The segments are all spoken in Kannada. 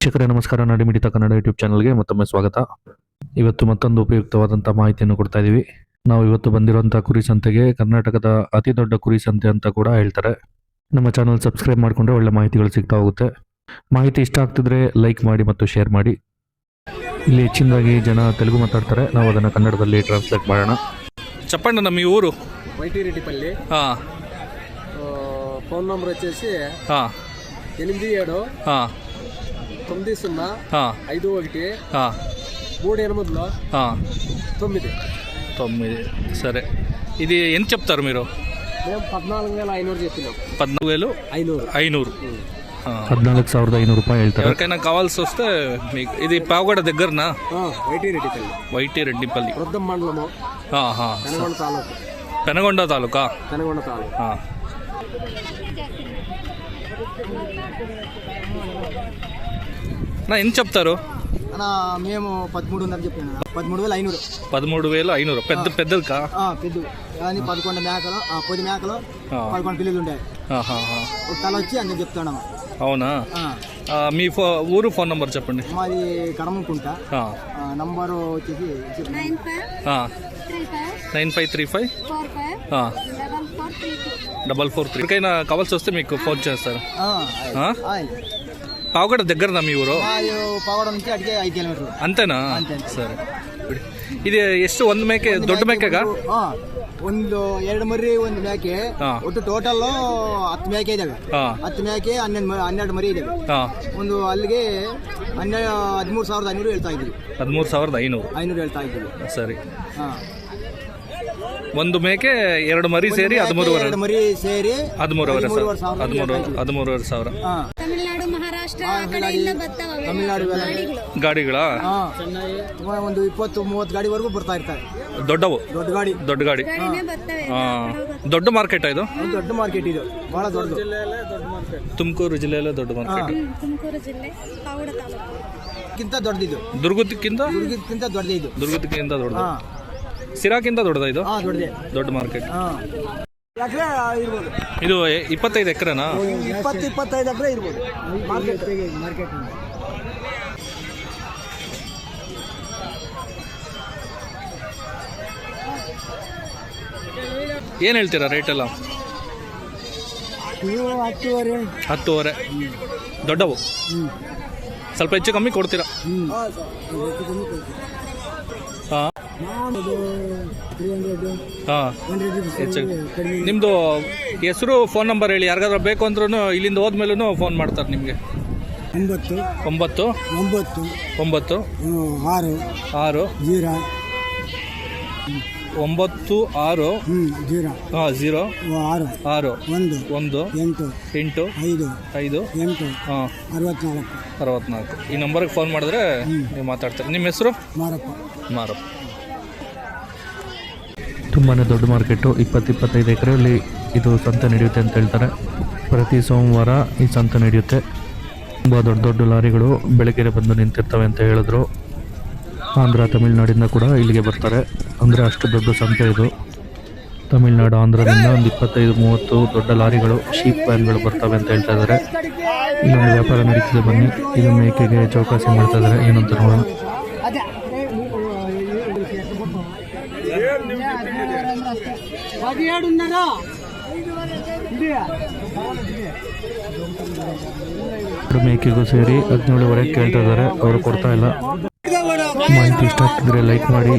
ವೀಕ್ಷಕರೇ ನಮಸ್ಕಾರ. ನಾಡಿ ಮಿಡಿತ ಕನ್ನಡ ಯೂಟ್ಯೂಬ್ ಚಾನಲ್ಗೆ ಮತ್ತೊಮ್ಮೆ ಸ್ವಾಗತ. ಇವತ್ತು ಮತ್ತೊಂದು ಉಪಯುಕ್ತವಾದಂಥ ಮಾಹಿತಿಯನ್ನು ಕೊಡ್ತಾ ಇದ್ದೀವಿ. ನಾವು ಇವತ್ತು ಬಂದಿರುವಂಥ ಕುರಿ ಸಂತೆಗೆ ಕರ್ನಾಟಕದ ಅತಿ ದೊಡ್ಡ ಕುರಿ ಸಂತೆ ಅಂತ ಕೂಡ ಹೇಳ್ತಾರೆ. ನಮ್ಮ ಚಾನಲ್ ಸಬ್ಸ್ಕ್ರೈಬ್ ಮಾಡಿಕೊಂಡ್ರೆ ಒಳ್ಳೆ ಮಾಹಿತಿಗಳು ಸಿಗ್ತಾ ಹೋಗುತ್ತೆ. ಮಾಹಿತಿ ಇಷ್ಟ ಆಗ್ತಿದ್ರೆ ಲೈಕ್ ಮಾಡಿ ಮತ್ತು ಶೇರ್ ಮಾಡಿ. ಇಲ್ಲಿ ಹೆಚ್ಚಿನದಾಗಿ ಜನ ತೆಲುಗು ಮಾತಾಡ್ತಾರೆ, ನಾವು ಅದನ್ನು ಕನ್ನಡದಲ್ಲಿ ಟ್ರಾನ್ಸ್ಲೇಟ್ ಮಾಡೋಣ. చెప్పండి ನಮ್ಮ ಈ ఊరు వైటీ రెడ్డిపల్లి. ఫోన్ నంబర్ వచ్చేసి 87 90 51 3 8 సరే. ఇది ఎంత చెప్తారు మీరు? మేము 14,500 చెప్పినాం. 14,500. 14,500 రూపాయలు ಹೇಳ್ತಾರೆ. ఎవరికైనా కావాల్సి వస్తే మీకు ఇది పావగడ దగ్గరనా? వైటీ రెడ్డిపల్లి వృద్ధం మండలము, పెనగొండ తాలూకా. ఎంత చెప్తారు? మేము 13,500 చెప్పాను. 13,500. 13,500 పెద్దది కా? పెద్ద 11 మేకలు, 10 మేకలు, 11 పిల్లలు ఉంటాయి. ఒక తల వచ్చి అన్నీ చెప్తాను. అవునా? మీ ఊరు ఫోన్ నంబర్ చెప్పండి. మాది కడమకుంట. నంబరు వచ్చేసి 9535 443. ఎవరికైనా కావాల్సి వస్తే మీకు ఫోన్ చేస్తారు. పావగడ దగ్గరనా మీ ఊరు? ಪಾವಗಡ నుంచి ಅಡಿಗೆ 5 ಕಿಲೋಮೀಟರ್. అంతేనా? సరే. ఇది ಎಷ್ಟು ಒಂದು ಮೇಕೆ? ದೊಡ್ಡ ಮೇಕೆಗಾ? ಒಂದು 2 ಮರಿ, ಒಂದು ಮೇಕೆ. ಒಟ್ಟು ಟೋಟಲ್ 10 ಮೇಕೆ ಇದಾವೆ. 10 ಮೇಕೆ 12 ಮರಿ ಇದಾವೆ. ಒಂದು ಅಲ್ಲಿಗೆ 13,500 ಹೇಳ್ತಾ ಇದ್ದೀವಿ. 13,500 ಹೇಳ್ತಾ ಇದ್ದೀವಿ. ಸರಿ. ಒಂದು ಮೇಕೆ 2 ಮರಿ ಸೇರಿ 13,500. 2 ಮರಿ ಸೇರಿ 13,500. ತಮಿಳುನಾಡು, ಮಹಾರಾಷ್ಟ್ರ ತಮಿಳುನಾಡು ಗಾಡಿಗಳ ಒಂದು 20-30 ಗಾಡಿವರೆಗೂ ಬರ್ತಾ ಇರ್ತಾರೆ. ದೊಡ್ಡ ಗಾಡಿ. ದೊಡ್ಡ ಮಾರ್ಕೆಟ್ ಇದು? ದೊಡ್ಡ ಮಾರ್ಕೆಟ್ ಇದು, ಬಹಳ ದೊಡ್ಡದು. ತುಮಕೂರು ಜಿಲ್ಲೆಯಲ್ಲೇ ದೊಡ್ಡ ಮಾರ್ಕೆಟ್. ತುಮಕೂರು ಜಿಲ್ಲೆ ಪಾವಗಡ ತಾಲೂಕು ದೊಡ್ಡದಿದು. ದುರ್ಗಕ್ಕಿಂತ ದೊಡ್ಡದು ಇದು. ದುರ್ಗಕ್ಕಿಂತ ದೊಡ್ಡದು. ಸಿರಾಕ್ಕಿಂತ ದೊಡ್ಡದ ಇದು? ದೊಡ್ಡ ಮಾರ್ಕೆಟ್. ಇದು 25 ಎಕರೆನಾ? 20-25 ಎಕರೆ ಇರ್ಬೋದು. ಮಾರ್ಕೆಟ್ ಏನು ಹೇಳ್ತೀರಾ ರೇಟ್ ಎಲ್ಲ? 10,500. ದೊಡ್ಡವು ಸ್ವಲ್ಪ ಹೆಚ್ಚು ಕಮ್ಮಿ ಕೊಡ್ತೀರಾ? ನಿಮ್ಮದು ಹೆಸರು, ಫೋನ್ ನಂಬರ್ ಹೇಳಿ. ಯಾರಿಗಾದ್ರೂ ಬೇಕು ಅಂದ್ರೂ ಇಲ್ಲಿಂದ ಹೋದ್ಮೇಲೂ ಫೋನ್ ಮಾಡ್ತಾರೆ ನಿಮಗೆ. 9 9 9 6 6 0 9 6 0 6 1 8 5 64. ಈ ನಂಬರ್ಗೆ ಫೋನ್ ಮಾಡಿದ್ರೆ ನೀವು ಮಾತಾಡ್ತಾರೆ. ನಿಮ್ಮ ಹೆಸರು? ಮಾರಪ್ಪ. ತುಂಬಾ ದೊಡ್ಡ ಮಾರ್ಕೆಟು. 20-25 ಎಕರೆಯಲ್ಲಿ ಇದು ಸಂತೆ ನಡೆಯುತ್ತೆ ಅಂತ ಹೇಳ್ತಾರೆ. ಪ್ರತಿ ಸೋಮವಾರ ಈ ಸಂತೆ ನಡೆಯುತ್ತೆ. ತುಂಬ ದೊಡ್ಡ ಲಾರಿಗಳು ಬೆಳಗ್ಗೆ ಬಂದು ನಿಂತಿರ್ತವೆ ಅಂತ ಹೇಳಿದ್ರು. ಆಂಧ್ರ, ತಮಿಳುನಾಡಿಂದ ಕೂಡ ಇಲ್ಲಿಗೆ ಬರ್ತಾರೆ. ಅಂದರೆ ಅಷ್ಟು ದೊಡ್ಡ ಸಂತೆ ಇದು. ತಮಿಳುನಾಡು, ಆಂಧ್ರದಿಂದ ಒಂದು 25-30 ದೊಡ್ಡ ಲಾರಿಗಳು, ಶೀಪ್ ವ್ಯಾನ್ಗಳು ಬರ್ತವೆ ಅಂತ ಹೇಳ್ತಾ ಇದ್ದಾರೆ. ಇನ್ನೊಂದು ವ್ಯಾಪಾರ ನಡೀತಿದೆ, ಬನ್ನಿ. ಇದು ಮೇಕೆಗೆ ಚೌಕಾಸಿ ಮಾಡ್ತಾ ಇದ್ದಾರೆ, ಏನಂತ ನೋಡೋಣ. ಮೇಕೆಗೂ ಸೇರಿ 17,500 ಕೇಳ್ತಾ ಇದ್ದಾರೆ. ಅವರು ಕೊಡ್ತಾ ಇಲ್ಲ. ಮಾಹಿತಿ ಇಷ್ಟ ಆಗ್ತಿದ್ರೆ ಲೈಕ್ ಮಾಡಿ,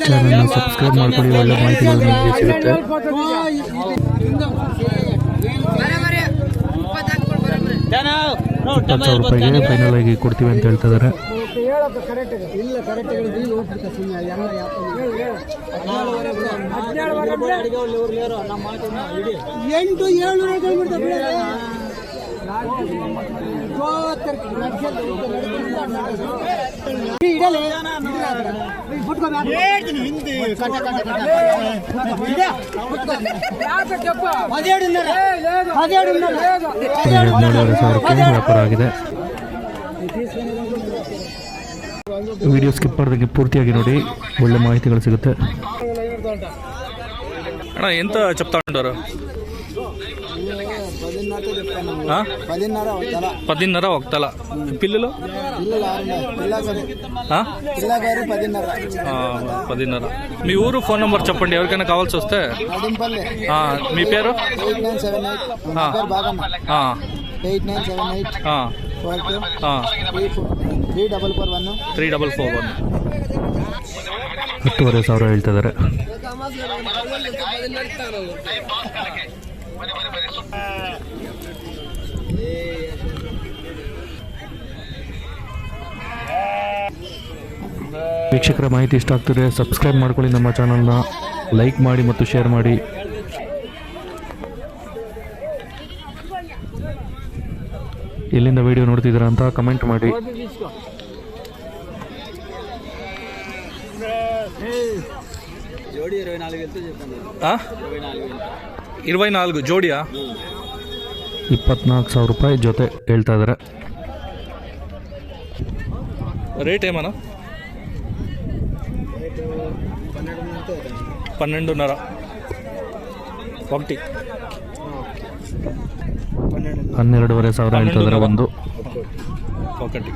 ಚಾನಲ್ನ ಸಬ್ಸ್ಕ್ರೈಬ್ ಮಾಡ್ಕೊಳ್ಳಿ. ಒಳ್ಳೆ ಮಾಹಿತಿಗಳು ನಿಮಗೆ ಸಿಗುತ್ತೆ. 20,000 ರೂಪಾಯಿಗೆ ಫೈನಲ್ ಆಗಿ ಕೊಡ್ತೀವಿ ಅಂತ ಹೇಳ್ತಾ ಇದ್ದಾರೆ. ವ್ಯಾಪಾರ ಆಗಿದೆ. ವಿಡಿಯೋ ಸ್ಕಿಪ್ ಮಾಡಿದಂಗೆ ಪೂರ್ತಿಯಾಗಿ ನೋಡಿ, ಒಳ್ಳೆ ಮಾಹಿತಿಗಳು ಸಿಗುತ್ತೆ. అన్న ఎంత చెప్తా ఉంటారు? 18 10:30 చెప్తాను. ఆ? 10:30 అవుతారా? 10:30 ఒకతల. పిల్లలు పిల్లలు 6 పిల్లగారు ఆ? పిల్లగారు 10:30. 10:30. మీ ఊరు ఫోన్ నెంబర్ చెప్పండి ఎవరికైనా కావాల్సి వస్తే. అడింపల్లి. మీ పేరు? 8978. నా పేరు బాగమ్మ. 8978 42 3441 3441. 10,500 ಹೇಳ್ತಾ ಇದ್ದಾರೆ. ವೀಕ್ಷಕರ ಮಾಹಿತಿ ಇಷ್ಟ ಆಗ್ತಿದೆ ಸಬ್ಸ್ಕ್ರೈಬ್ ಮಾಡ್ಕೊಳ್ಳಿ, ನಮ್ಮ ಚಾನಲ್ನ ಲೈಕ್ ಮಾಡಿ ಮತ್ತು ಶೇರ್ ಮಾಡಿ. ಎಲ್ಲಿಂದ ವಿಡಿಯೋ ನೋಡ್ತಿದ್ದೀರಾ ಅಂತ ಕಮೆಂಟ್ ಮಾಡಿ. జోడి 24 వెళ్తే చెప్పండి. 24 జోಡಿಯಾ? 24,000 ರೂಪಾಯಿ ಜೊತೆ ಹೇಳ್ತಾ ಇದ್ದಾರೆ. ರೇಟ್ ಏಮನ? 12,500 ఒకటి. 12,500 ಹೇಳ್ತಾ ಇದ್ದಾರೆ ಒಂದು. ఒకటి.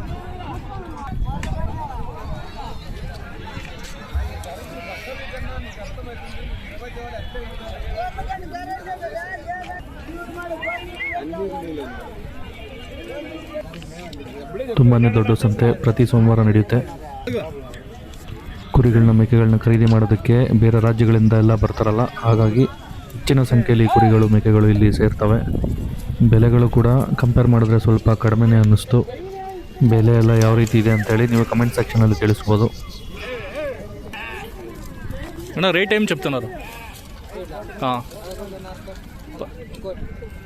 ತುಂಬಾ ದೊಡ್ಡ ಸಂತೆ ಪ್ರತಿ ಸೋಮವಾರ ನಡೆಯುತ್ತೆ. ಕುರಿಗಳನ್ನ ಮೇಕೆಗಳನ್ನ ಖರೀದಿ ಮಾಡೋದಕ್ಕೆ ಬೇರೆ ರಾಜ್ಯಗಳಿಂದ ಎಲ್ಲ ಬರ್ತಾರಲ್ಲ, ಹಾಗಾಗಿ ಹೆಚ್ಚಿನ ಸಂಖ್ಯೆಯಲ್ಲಿ ಕುರಿಗಳು ಮೇಕೆಗಳು ಇಲ್ಲಿ ಸೇರ್ತವೆ. ಬೆಲೆಗಳು ಕೂಡ ಕಂಪೇರ್ ಮಾಡಿದ್ರೆ ಸ್ವಲ್ಪ ಕಡಿಮೆನೇ ಅನ್ನಿಸ್ತು. ಬೆಲೆ ಎಲ್ಲ ಯಾವ ರೀತಿ ಇದೆ ಅಂತೇಳಿ ನೀವು ಕಮೆಂಟ್ ಸೆಕ್ಷನಲ್ಲಿ ತಿಳಿಸ್ಬೋದು. అన్న రేట్ ఏం చెప్తున్నారు?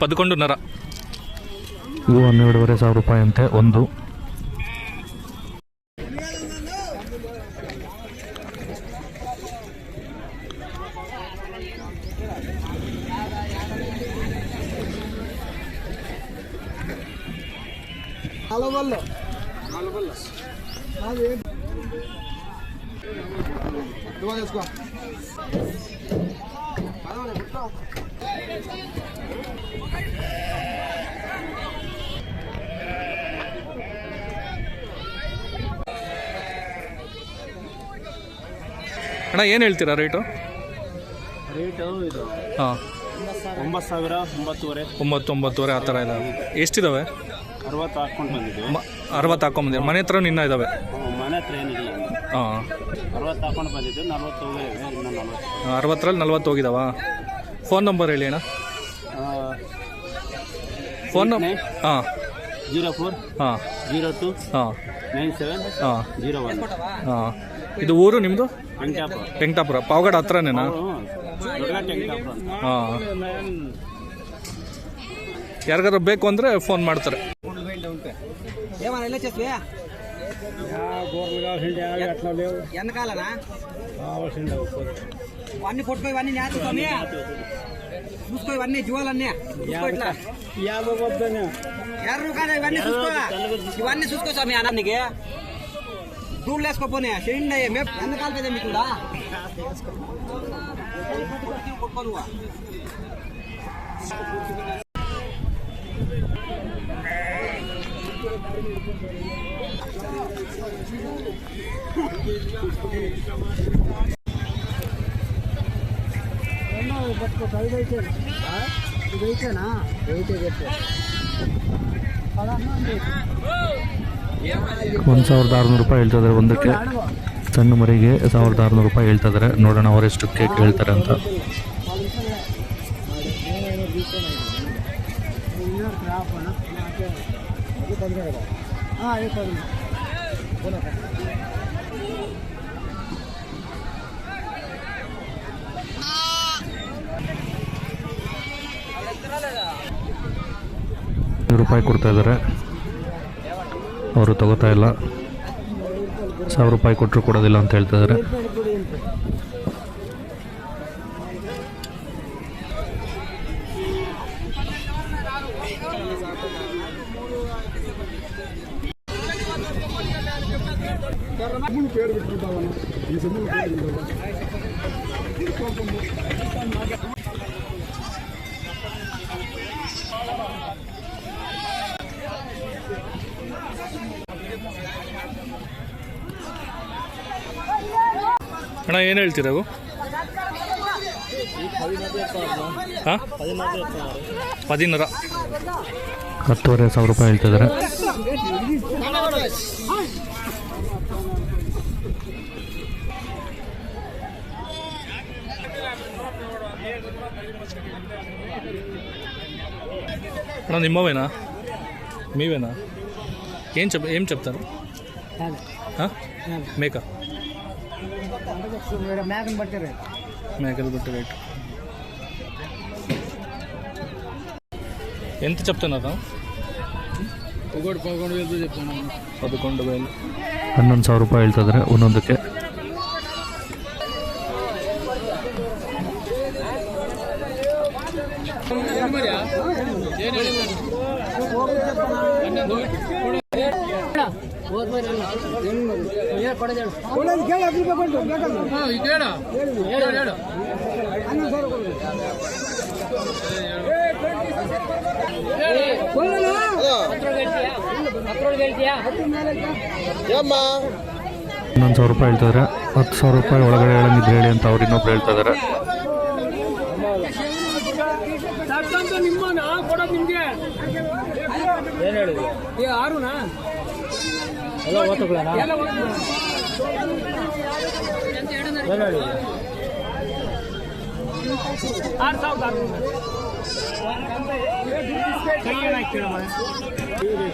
11,500. ಇವು 12,500 ರೂಪಾಯಿ ಅಂತೆ ಒಂದು. ಅಣ್ಣ ಏನು ಹೇಳ್ತೀರಾ ರೇಟು? ಇದು ಹಾಂ 9,000 9,500 9,900 ಆ ಥರ ಇದ್ದಾವೆ. ಎಷ್ಟಿದ್ದಾವೆ? 60 ಹಾಕ್ಕೊಂಡು ಬಂದಿದ್ದು. 60 ಹಾಕೊಂಬಂದಿದ್ದೀವಿ. ಮನೆ ಹತ್ರ ಇನ್ನೂ ಇದ್ದಾವೆ? ಮನೆ ಹತ್ರ ಏನಿಲ್ಲ. ಹಾಂ 60 ಹಾಕೊಂಡು ಬಂದಿದ್ದು, 40 ಹೋಗಿವೆ, ಇನ್ನು 40. 60ರಲ್ಲಿ 40 ಹೋಗಿದಾವಾ? ಫೋನ್ ನಂಬರ್ ಹೇಳಿ ಅಣ್ಣ. Phone number? ಹಾಂ 04 ಹಾಂ 02 ಹಾಂ 97 ಹಾಂ 01. ಹಾಂ. ಇದು ಊರು ನಿಮ್ಮದು? ವೆಂಕಟಾಪುರ. ಪಾವಗಡ ಹತ್ರನೇನಾ? ಹಾಂ. ಯಾರಿಗಾದ್ರು ಬೇಕು ಅಂದರೆ ఫోన్ ಮಾಡ್ತಾರೆ. ఇవన్నీ పొట్టుకో, ఇవన్నీ నేర్చుకోమి, చూసుకో, ఇవన్నీ జీవాలన్నీ యారు కాదు, ఇవన్నీ చూసుకో, ఇవన్నీ చూసుకో స్వామి. అన్నానికి దూళ్ళు వేసుకోపోనే చేయండి. మేము ఎంత కాలిపోతే మీకు కూడా కొట్టుకోనువా. ಇದೈತೇನಾ? ಐತೆ ಗೊತ್ತು. 1,600 ರೂಪಾಯಿ ಹೇಳ್ತಾ ಇದ್ದಾರೆ ಒಂದಕ್ಕೆ. ಸಣ್ಣ ಮರಿಗೆ 1,600 ರೂಪಾಯಿ ಹೇಳ್ತಾ ಇದ್ದಾರೆ. ನೋಡೋಣ ಅವರೆಷ್ಟು ಕೇಕ್ ಹೇಳ್ತಾರೆ ಅಂತ. ರೂಪಾಯಿ ಕೊಡ್ತಾ ಇದ್ದಾರೆ, ಅವರು ತಗೋತಾ ಇಲ್ಲ. 1,000 ರೂಪಾಯಿ ಕೊಟ್ಟರು ಕೊಡೋದಿಲ್ಲ ಅಂತ ಹೇಳ್ತಾ ಇದ್ದಾರೆ. ಅಣ್ಣ ಏನು ಹೇಳ್ತೀರಾ ಅವು? ಹಾಂ 16. 10,500 ರೂಪಾಯಿ ಹೇಳ್ತಿದ್ದಾರೆ. అన్న నిమ్మవేనా మీవేనా ఏం చెప్తారు మేక మేకలు బట్టి రేట్ ఎంత చెప్తున్నారు? 11,000 చెప్తాను. 11,000. 11,000 ರೂಪಾಯಿ ಹೇಳ್ತಿದ್ದಾರೆ ಒಂದೊಂದಕ್ಕೆ. $11,000 ರೂಪಾಯಿ ಹೇಳ್ತಿದ್ದಾರೆ. 10,000 ರೂಪಾಯಿ ಒಳಗಡೆ ಹೇಳಂಗಿದ್ರೆ ಹೇಳಿ ಅಂತ ಅವ್ರು ಇನ್ನೊಬ್ರು ಹೇಳ್ತಾ ಇದ್ದಾರೆ.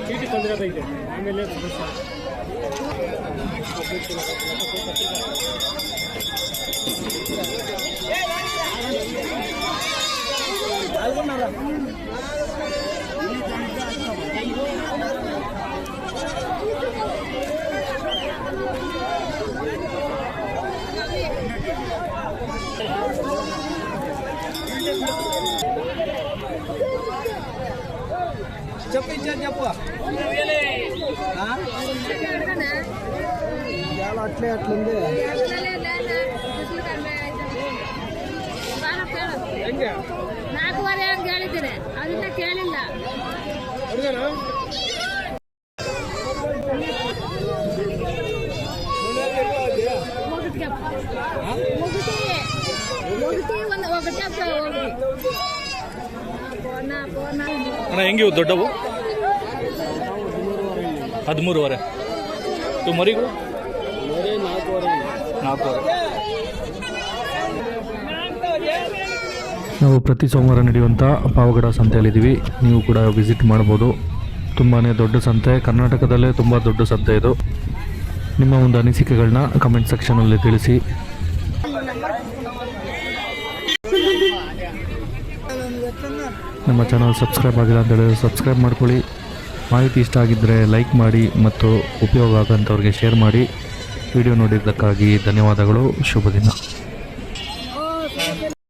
ಚೀಟಿ ತಂದಿರೋದೈತೆ ಆಮೇಲೆ చెప్పు అట్లే అట్లుంది. ನಾಲ್ಕು ವರೆ ಅಂತ ಹೇಳಿದ್ದೀರಿ, ಅದನ್ನ ಕೇಳಿಲ್ಲ. ಅಣ್ಣ ಹೆಂಗಿವು ದೊಡ್ಡವು? 13,500. ಇವು ಮರಿಗಳು 4,500. ನಾವು ಪ್ರತಿ ಸೋಮವಾರ ನಡೆಯುವಂಥ ಪಾವಗಡ ಸಂತೆಯಲ್ಲಿದ್ದೀವಿ. ನೀವು ಕೂಡ ವಿಸಿಟ್ ಮಾಡ್ಬೋದು. ತುಂಬಾ ದೊಡ್ಡ ಸಂತೆ, ಕರ್ನಾಟಕದಲ್ಲೇ ತುಂಬ ದೊಡ್ಡ ಸಂತೆ ಇದು. ನಿಮ್ಮ ಒಂದು ಅನಿಸಿಕೆಗಳನ್ನ ಕಮೆಂಟ್ ಸೆಕ್ಷನಲ್ಲಿ ತಿಳಿಸಿ. ನಮ್ಮ ಚಾನಲ್ ಸಬ್ಸ್ಕ್ರೈಬ್ ಆಗಿಲ್ಲ ಅಂತ ಹೇಳಿದ್ರೆ ಸಬ್ಸ್ಕ್ರೈಬ್ ಮಾಡ್ಕೊಳ್ಳಿ. ಮಾಹಿತಿ ಇಷ್ಟ ಆಗಿದ್ದರೆ ಲೈಕ್ ಮಾಡಿ ಮತ್ತು ಉಪಯೋಗ ಆಗೋಂಥವ್ರಿಗೆ ಶೇರ್ ಮಾಡಿ. ವಿಡಿಯೋ ನೋಡಿದ್ದಕ್ಕಾಗಿ ಧನ್ಯವಾದಗಳು. ಶುಭ ದಿನ.